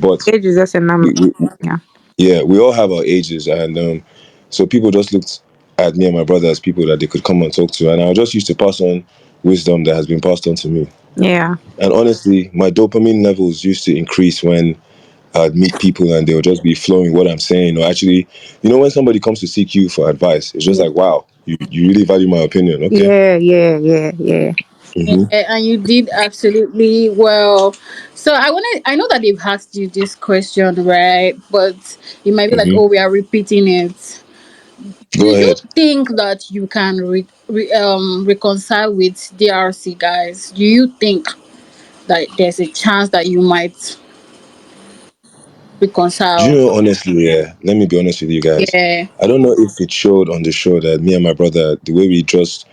But Age is just a number. Yeah. yeah, we all have our ages, and so people just looked at me and my brother as people that they could come and talk to, and I just used to pass on wisdom that has been passed on to me. Yeah. And honestly, my dopamine levels used to increase when I'd meet people and they'll just be flowing what I'm saying. Or actually, when somebody comes to seek you for advice, it's just like, wow, you really value my opinion. Okay. Yeah, yeah, yeah, yeah. Hmm. And you did absolutely well. So I know that they've asked you this question, right? But it might be like, Hmm. oh, we are repeating it. Do Go you ahead. think that you can reconcile with DRC guys? Do you think that there's a chance that you might Do you reconcile? know, honestly, yeah, let me be honest with you guys. Yeah. I don't know if it showed on the show that me and my brother, the way we just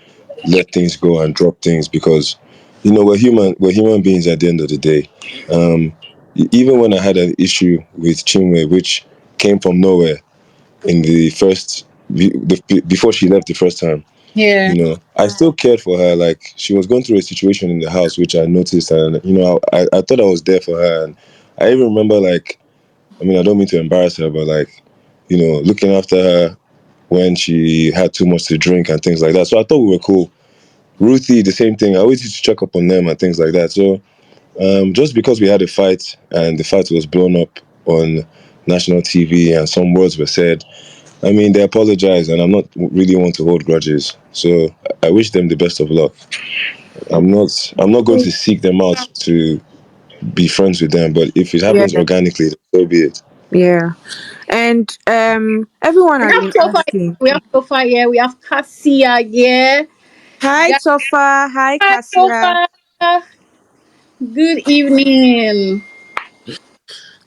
let things go and drop things because, we're human beings at the end of the day. Um, Even when I had an issue with Chinwe, which came from nowhere in the before she left the first time, Yeah. I still cared for her. Like, she was going through a situation in the house, which I noticed, and I thought I was there for her, and I even remember, like, I mean, I don't mean to embarrass her, but like, looking after her when she had too much to drink and things like that. So I thought we were cool. Ruthie, the same thing. I always used to check up on them and things like that. So just because we had a fight and the fight was blown up on national TV and some words were said, I mean, they apologized, and I'm not really one to hold grudges. So I wish them the best of luck. I'm not going to seek them out to be friends with them, but if it Yeah. happens organically, so be it. Yeah. And everyone We has have been so far. asking. We have so far. Yeah. We have Kassia. Yeah. Hi Guys, Tofa, hi so Kassia. far. Good evening.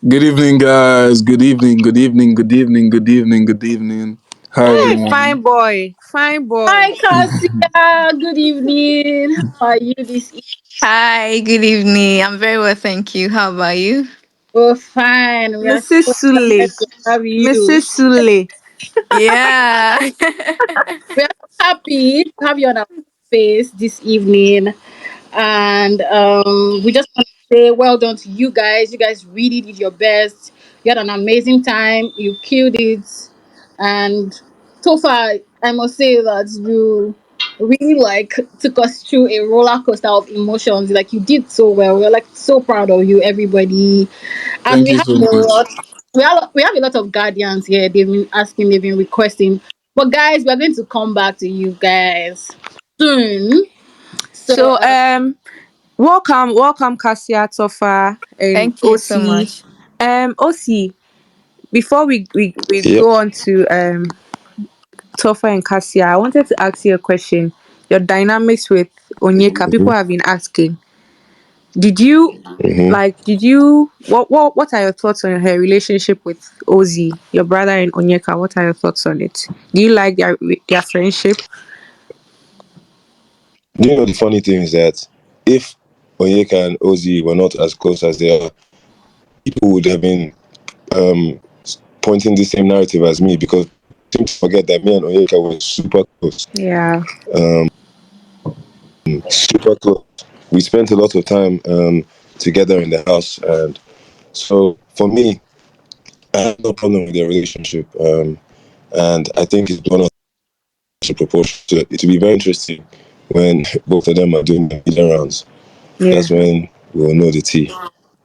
Good evening, guys. Good evening. Good evening. Good evening. Good evening. Good evening. Hi, Hey, everyone. fine boy. Fine boy. Hi, Kassia. Good evening. How are you this evening? Hi, good evening. I'm very well, thank you. How about you? Oh, fine. We are Mrs. so Sule. excited to have you. Mrs. Sule. Yeah. We are so happy to have you on our space this evening. And we just want to say well done to you guys. You guys really did your best. You had an amazing time. You killed it. And so far, I must say that you really like took us through a roller coaster of emotions. Like you did so well. We're like so proud of you, everybody. And Thank we you have so a much. lot. We have a lot of guardians here. They've been asking. They've been requesting. But guys, we're going to come back to you guys soon. So So welcome Kassia, Tofa, and Thank you so Ocee. much. Ocee, before we Yep. go on to Tofa and Kassia, I wanted to ask you a question. Your dynamics with Onyeka, people have been asking. Did you Hmm. what are your thoughts on her relationship with Ozee, your brother and Onyeka? What are your thoughts on it? Do you like their friendship? The funny thing is that if Onyeka and Ozzy were not as close as they are, people would have been um, pointing the same narrative as me because seem to forget that me and Onyeka were super close. Yeah. Um, Super close. We spent a lot of time together in the house, and so for me, I have no problem with their relationship. And I think it's one of the proportion to it. It will be very interesting when both of them are doing the media rounds. Yeah. That's when we'll know the tea.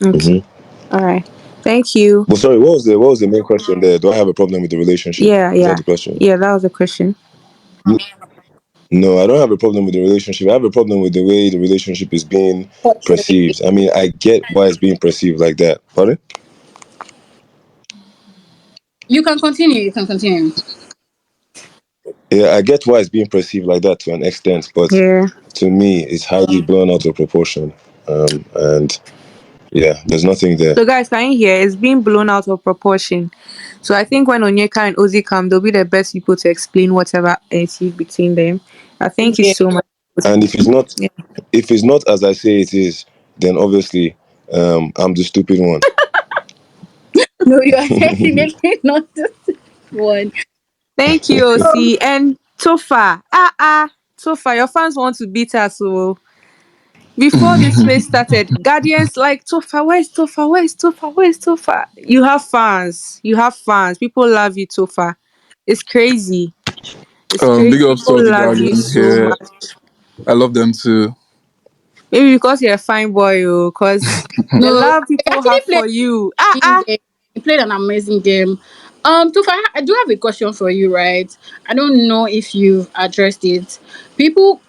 Okay. Hmm. All right. Thank you. But sorry, what was the main question there? Do I have a problem with the relationship? Yeah, Is that yeah. the question? Yeah, that was the question. No, I don't have a problem with the relationship. I have a problem with the way the relationship is being portray. perceived. I mean, I get why it's being perceived like that. Pardon? You can continue. You can continue. Yeah, I get why it's being perceived like that to an extent, but Yeah. to me, it's highly blown out of proportion. And yeah, there's nothing there. So guys, can you hear? It's being blown out of proportion. So I think when Onyeka and Ozee come, they'll be the best people to explain whatever ensued between them. I thank you Yeah. so much. And Yeah. if it's not as I say it is, then obviously, I'm the stupid one. No, you are definitely not the one. Thank you, Ocee. And so far, so far, your fans want to beat us. So Before this place started, Guardians like Tofa, where's Tofa? Where's Tofa? Where's Tofa? You have fans. You have fans. People love you, Tofa. It's crazy. It's Big crazy. ups to all People the love you Guardians so here. much. I love them too. Maybe because you're a fine boy, oh, because the No, love he people actually have played for you. an amazing game. He played an amazing game. Tufa, I do have a question for you, right? I don't know if you've addressed it. People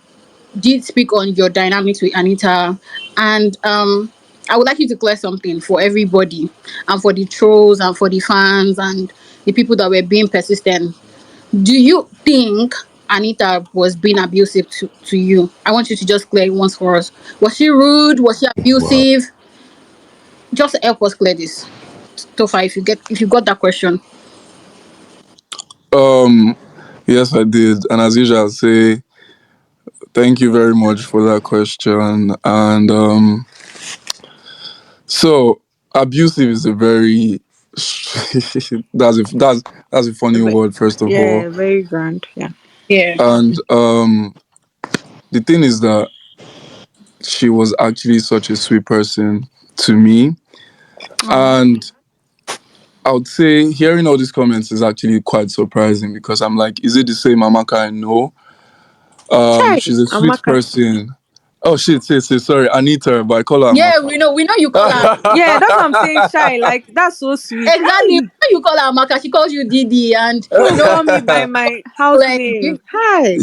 did speak on your dynamics with Anita, and I would like you to clear something for everybody, and for the trolls, and for the fans, and the people that were being persistent. Do you think Anita was being abusive to you? I want you to just clear it once for us. Was she rude? Was she Wow. abusive? Just help us clear this. Tofa, if you got that question. Um, yes, I did, and as usual, I'll say thank you very much for that question. And so abusive is a very that's a funny word first of all. Yeah, very grand. Yeah. Yeah. And the thing is that she was actually such a sweet person to me. Oh. And I would say hearing all these comments is actually quite surprising because I'm like, is it the same Amaka I know? Chai. She's a sweet Amaka. person. Oh shit, sorry, Anita, but I call her Yeah, Amaka. we know you call her. Yeah, that's what I'm saying, shy. Like that's so sweet. Exactly. Hi. When you call her Amaka, she calls you Didi, and People you know, call me by my house like name. Hi.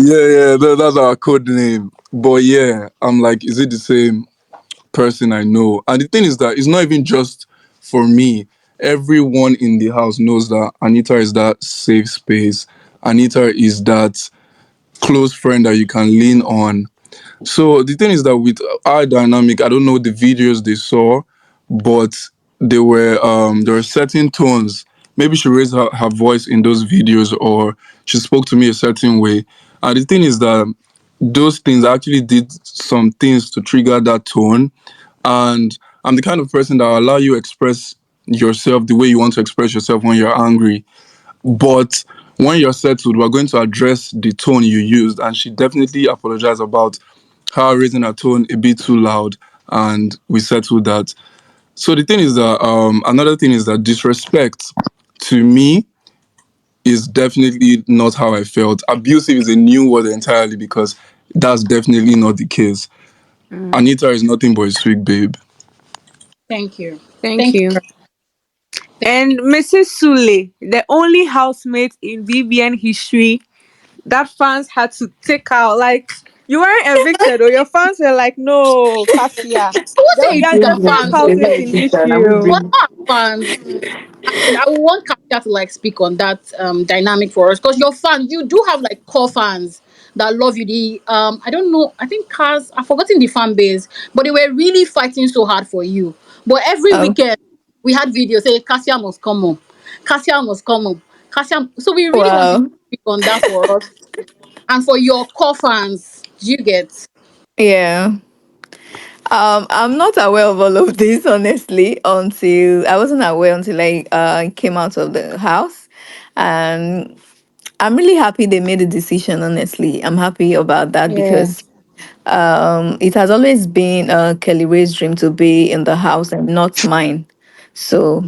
That's our code name. But yeah, I'm like, is it the same person I know? And the thing is that it's not even just for me. Everyone in the house knows that Anita is that safe space. Anita is that close friend that you can lean on. So the thing is that with our dynamic, I don't know the videos they saw, but there were certain tones. Maybe she raised her voice in those videos or she spoke to me a certain way. And the thing is that those things actually did some things to trigger that tone. And I'm the kind of person that will allow you express yourself the way you want to express yourself when you're angry. But when you're settled, we're going to address the tone you used. And she definitely apologized about her raising her tone a bit too loud. And we settled that. So the thing is that another thing is that disrespect to me is definitely not how I felt. Abusive is a new word entirely because that's definitely not the case. Mm, Anita is nothing but a sweet babe. thank you, thank thank you, you. thank And Mrs. Sule, the only housemate in VBN history that fans had to take out. Like you weren't evicted, or your fans were like, "No, Kassia, you. I would say you it's are your the first fans, though. housemate in history." It was Oh. not our fans. And I would want Kasia to like speak on that dynamic for us because your fans, you do have like core fans that love you. The I don't know, I think Cars, I've forgotten the fan base, but they were really fighting so hard for you. But every Oh, weekend we had videos say Kasia must come home, Kasia must come home, Kasia. So we really want you to wow. speak on that for us and for your core fans. Do you get? Yeah. I'm not aware of all of this, honestly, until I wasn't aware until I came out of the house. And I'm really happy they made a decision, honestly. I'm happy about that Yeah, because it has always been Kelly Ray's dream to be in the house and not mine. So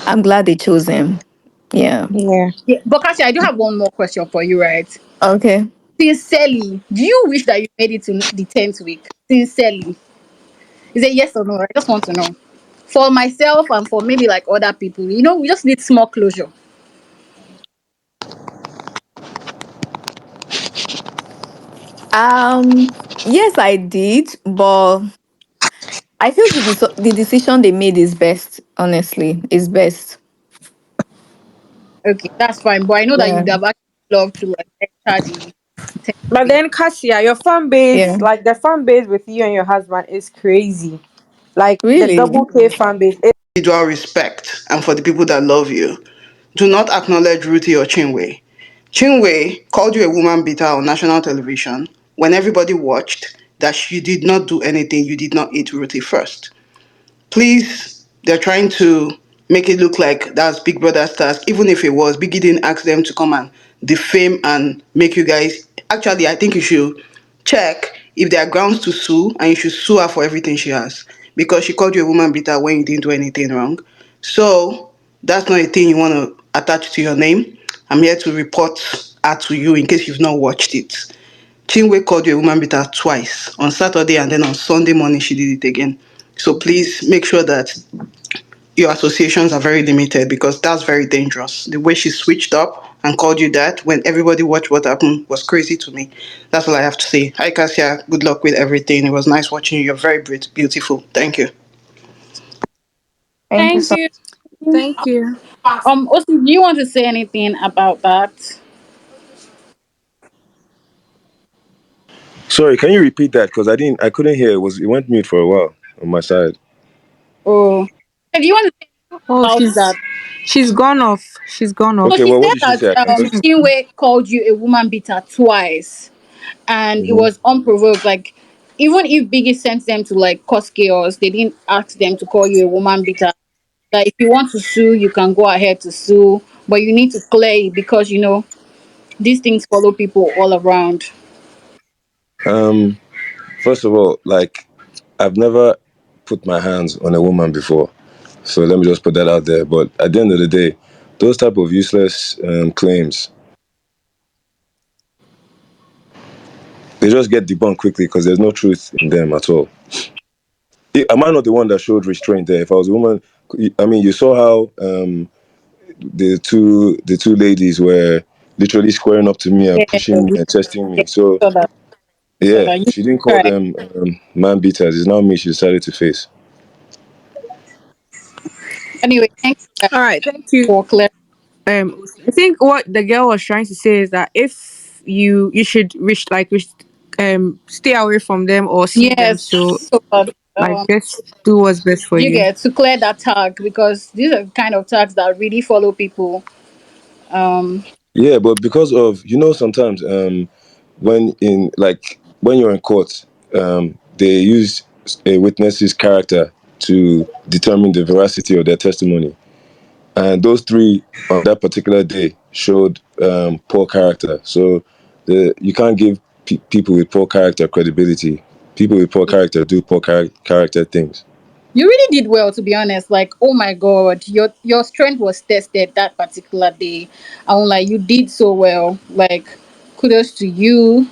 I'm glad they chose him. Yeah. yeah. Yeah, but Kasia, I do have one more question for you, right? Okay. Sincerely, do you wish that you made it to the 10th week? Sincerely. Is it yes or no? I just want to know. For myself and for maybe like other people, we just need small closure. Yes, I did, but I feel the decision they made is best, honestly. Is best. Okay, that's fine. But I know that Yeah. you'd have actually loved to like enter the 10th But week. then, Kassia, your fan base, Yeah. like the fan base with you and your husband, is crazy. Like the Really? double K fan base. Individual respect and for the people that love you. Do not acknowledge Ruthie or Chinwe. Chinwe called you a woman beater on national television when everybody watched that you did not do anything, you did not eat Ruthie first. Please, they're trying to make it look like that's Big Brother's task. Even if it was, Biggie didn't ask them to come and defame and make you guys. Actually, I think you should check if there are grounds to sue, and you should sue her for everything she has, because she called you a woman beater when you didn't do anything wrong. So that's not a thing you want to attach to your name. I'm here to report her to you in case you've not watched it. Chinwe called you a woman beater twice, on Saturday, and then on Sunday morning she did it again. So please make sure that your associations are very limited, because that's very dangerous. The way she switched up and called you that when everybody watched what happened was crazy to me. That's all I have to say. Hi, Kassia. Good luck with everything. It was nice watching you. You're very beautiful. Thank you. Thank you Thank so you. Thank you. Ozee, do you want to say anything about that? Sorry, can you repeat that? Because I couldn't hear. It went mute for a while on my side. Oh, do you want to say Oh, about that? she's gone off. She's gone So Okay, off. she well, what said did she that say? I can just. Chinwe called you a woman beater twice, and it Mhm. was unprovoked. Like, even if Biggie sent them to like cause chaos, they didn't ask them to call you a woman beater. That if you want to sue, you can go ahead to sue, but you need to clear it, because these things follow people all around. Um, First of all, like I've never put my hands on a woman before, so let me just put that out there. But at the end of the day, those type of useless claims, they just get debunked quickly because there's no truth in them at all. Am I not the one that showed restraint there? If I was a woman, I mean, you saw how the two ladies were literally squaring up to me and Yeah, pushing me and testing yeah, me. So so that, so yeah, that you she didn't call try. them man beaters. It's now me she decided to face. Anyway, thank you guys All right. Thank you. for clearing. I think what the girl was trying to say is that if you should stay away from them or see them. Yes, So so that just do what's best for you you. get to clear that tag, because these are the kind of tags that really follow people. Um, Yeah, but because of sometimes when you're in court, they use a witness's character to determine the veracity of their testimony, and those three on that particular day showed poor character. So you can't give people with poor character credibility. People with poor character do poor character things. you really did well, to be honest. Like, oh my god, your strength was tested that particular day. I'm like, you did so well. Like, kudos to you.